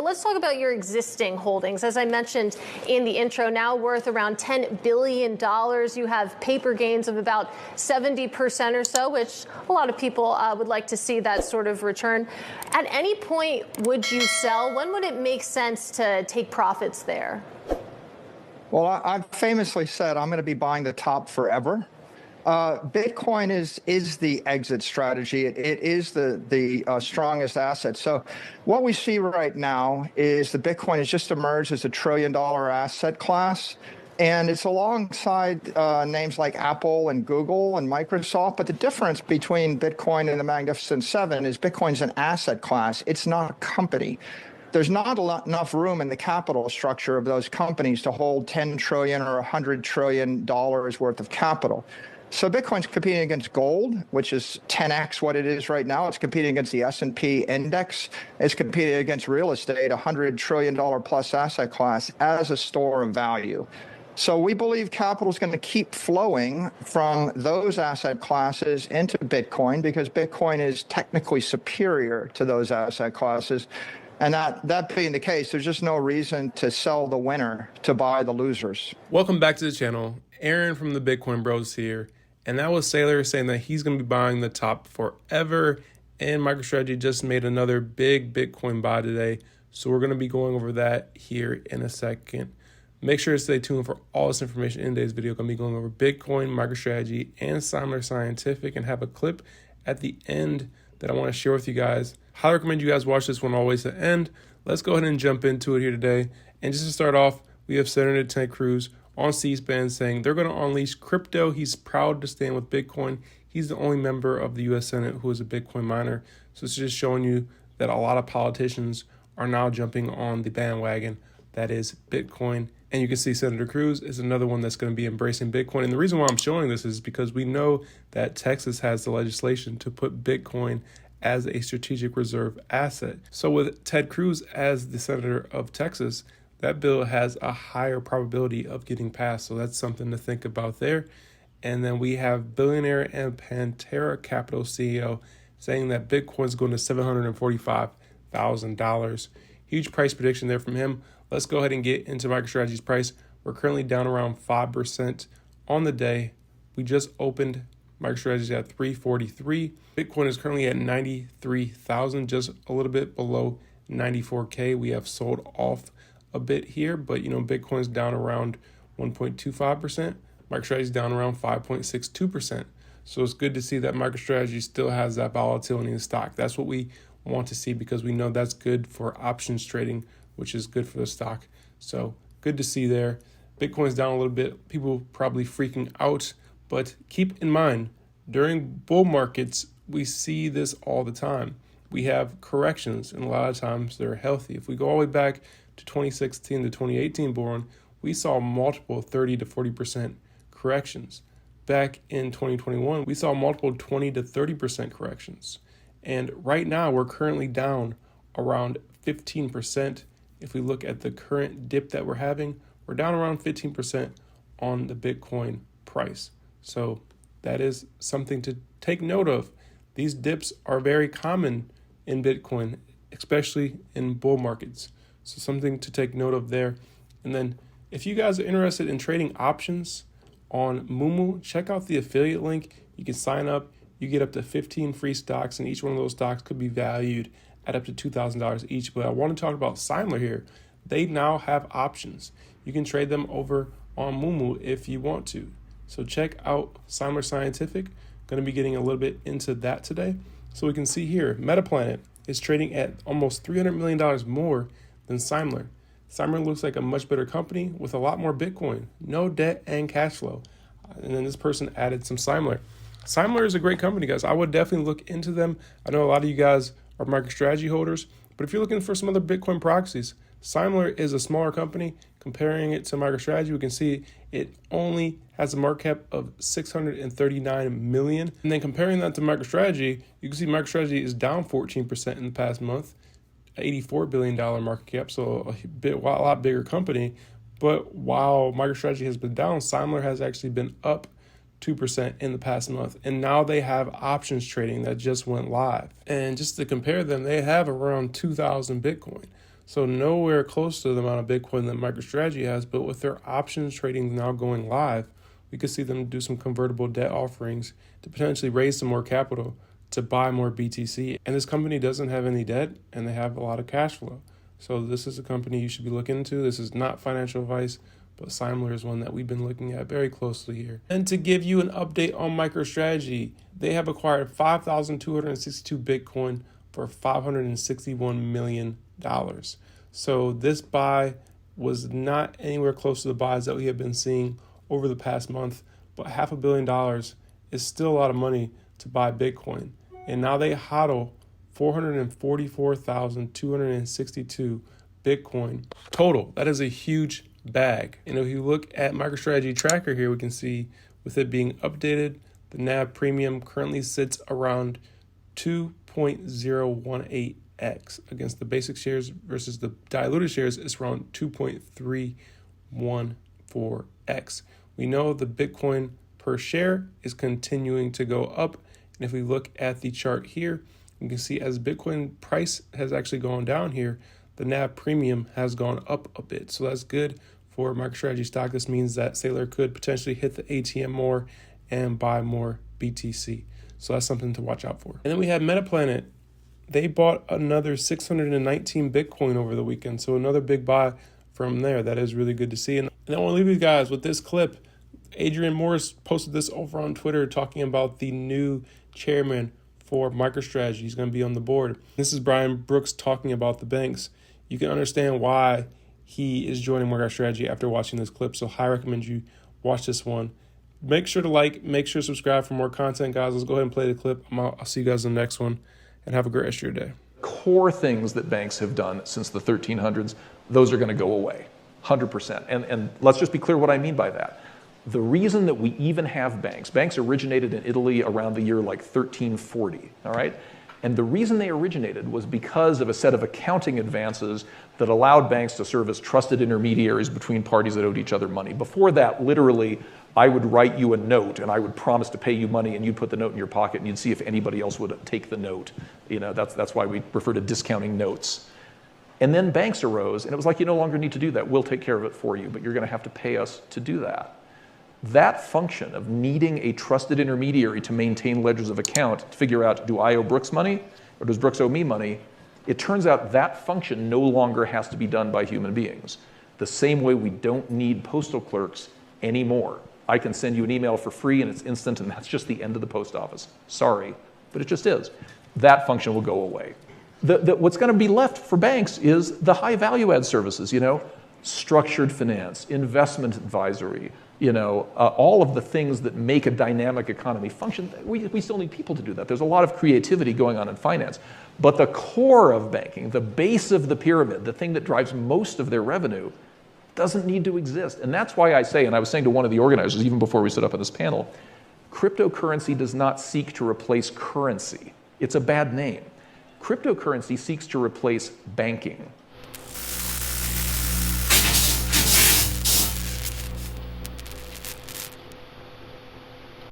but let's talk about your existing holdings. As I mentioned in the intro, now worth around $10 billion. You have paper gains of about 70% or so, which a lot of people would like to see that sort of return. At any point, would you sell? When would it make sense to take profits there? Well, I've famously said I'm going to be buying the top forever. Bitcoin is the exit strategy. It is the strongest asset. So what we see right now is the Bitcoin has just emerged as a $1 trillion asset class. And it's alongside names like Apple and Google and Microsoft. But the difference between Bitcoin and the Magnificent Seven is Bitcoin's an asset class. It's not a company. There's not enough room in the capital structure of those companies to hold $10 trillion or $100 trillion worth of capital. So Bitcoin's competing against gold, which is 10x what it is right now. It's competing against the S&P index. It's competing against real estate, a $100 trillion plus asset class as a store of value. So we believe capital is going to keep flowing from those asset classes into Bitcoin because Bitcoin is technically superior to those asset classes. And that being the case, there's just no reason to sell the winner to buy the losers. Welcome back to the channel. Aaron from the Bitcoin Bros here. And that was Saylor saying that he's going to be buying the top forever. And MicroStrategy just made another big Bitcoin buy today. So we're going to be going over that here in a second. Make sure to stay tuned for all this information in today's video. I'm going to be going over Bitcoin, MicroStrategy, and Semler Scientific, and have a clip at the end that I want to share with you guys. Highly recommend you guys watch this one all the way to the end. Let's go ahead and jump into it here today. And just to start off, we have Senator Ted Cruz on C-SPAN saying they're going to unleash crypto. He's proud to stand with Bitcoin. He's the only member of the U.S. Senate who is a Bitcoin miner. So it's just showing you that a lot of politicians are now jumping on the bandwagon that is Bitcoin. And you can see Senator Cruz is another one that's going to be embracing Bitcoin. And the reason why I'm showing this is because we know that Texas has the legislation to put Bitcoin as a strategic reserve asset. So with Ted Cruz as the senator of Texas, that bill has a higher probability of getting passed. So that's something to think about there. And then we have billionaire and Pantera Capital CEO saying that Bitcoin is going to $745,000. Huge price prediction there from him. Let's go ahead and get into MicroStrategy's price. We're currently down around 5% on the day. We just opened MicroStrategy at 343. Bitcoin is currently at 93,000, just a little bit below 94K. We have sold off a bit here, but Bitcoin's down around 1.25%. MicroStrategy is down around 5.62%. So it's good to see that MicroStrategy still has that volatility in the stock. That's what we want to see because we know that's good for options trading, which is good for the stock. So good to see there. Bitcoin's down a little bit. People probably freaking out, but keep in mind, during bull markets, we see this all the time. We have corrections, and a lot of times they're healthy. If we go all the way back to 2016 to 2018 bull run, we saw multiple 30 to 40% corrections. Back in 2021, we saw multiple 20 to 30% corrections. And right now, we're currently down around 15%. If we look at the current dip that we're having, we're down around 15% on the Bitcoin price. So that is something to take note of. These dips are very common in Bitcoin, especially in bull markets. So something to take note of there. And then if you guys are interested in trading options on MooMoo, check out the affiliate link. You can sign up. You get up to 15 free stocks, and each one of those stocks could be valued at up to $2,000 each. But I want to talk about Semler here. They now have options. You can trade them over on MooMoo if you want to. So check out Semler Scientific. Going to be getting a little bit into that today. So we can see here, Metaplanet is trading at almost $300 million more than Semler. Semler looks like a much better company with a lot more Bitcoin, no debt and cash flow. And then this person added some Semler. Semler is a great company, guys. I would definitely look into them. I know a lot of you guys are MicroStrategy holders, but if you're looking for some other Bitcoin proxies, Semler is a smaller company. Comparing it to MicroStrategy, we can see it only has a market cap of $639 million. And then comparing that to MicroStrategy, you can see MicroStrategy is down 14% in the past month, $84 billion market cap, so a lot bigger company. But while MicroStrategy has been down, Semler has actually been up 2% in the past month. And now they have options trading that just went live. And just to compare them, they have around 2,000 Bitcoin. So nowhere close to the amount of Bitcoin that MicroStrategy has, but with their options trading now going live, we could see them do some convertible debt offerings to potentially raise some more capital to buy more BTC. And this company doesn't have any debt and they have a lot of cash flow. So this is a company you should be looking into. This is not financial advice, but Semler is one that we've been looking at very closely here. And to give you an update on MicroStrategy, they have acquired 5,262 Bitcoin for $561 million. So this buy was not anywhere close to the buys that we have been seeing over the past month, but $500 million is still a lot of money to buy Bitcoin. And now they hodl 444,262 Bitcoin total. That is a huge bag. And if you look at MicroStrategy tracker here, we can see with it being updated, the NAV premium currently sits around 2.018x against the basic shares versus the diluted shares is around 2.314x. We know the Bitcoin per share is continuing to go up. And if we look at the chart here, you can see as Bitcoin price has actually gone down here, the NAV premium has gone up a bit. So that's good for MicroStrategy stock. This means that Saylor could potentially hit the ATM more and buy more BTC. So that's something to watch out for. And then we have MetaPlanet. They bought another 619 Bitcoin over the weekend. So another big buy from there. That is really good to see. And I want to leave you guys with this clip. Adrian Morris posted this over on Twitter talking about the new chairman for MicroStrategy. He's going to be on the board. This is Brian Brooks talking about the banks. You can understand why he is joining MicroStrategy after watching this clip. So I recommend you watch this one. Make sure to like, make sure to subscribe for more content, guys. Let's go ahead and play the clip. I'll see you guys in the next one, and have a great rest of your day. Core things that banks have done since the 1300s, those are going to go away, 100%. And let's just be clear what I mean by that. The reason that we even have banks originated in Italy around the year like 1340, all right? And the reason they originated was because of a set of accounting advances that allowed banks to serve as trusted intermediaries between parties that owed each other money. Before that, literally, I would write you a note and I would promise to pay you money and you'd put the note in your pocket and you'd see if anybody else would take the note. You know, that's why we refer to discounting notes. And then banks arose and it was like, you no longer need to do that. We'll take care of it for you, but you're going to have to pay us to do that. That function of needing a trusted intermediary to maintain ledgers of account to figure out, do I owe Brooks money or does Brooks owe me money? It turns out that function no longer has to be done by human beings. The same way we don't need postal clerks anymore. I can send you an email for free and it's instant and that's just the end of the post office. Sorry, but it just is. That function will go away. What's going to be left for banks is the high value add services, you know, structured finance, investment advisory, you know, all of the things that make a dynamic economy function. We still need people to do that. There's a lot of creativity going on in finance. But the core of banking, the base of the pyramid, the thing that drives most of their revenue, doesn't need to exist. And that's why I say, and I was saying to one of the organizers even before we stood up in this panel, cryptocurrency does not seek to replace currency. It's a bad name. Cryptocurrency seeks to replace banking.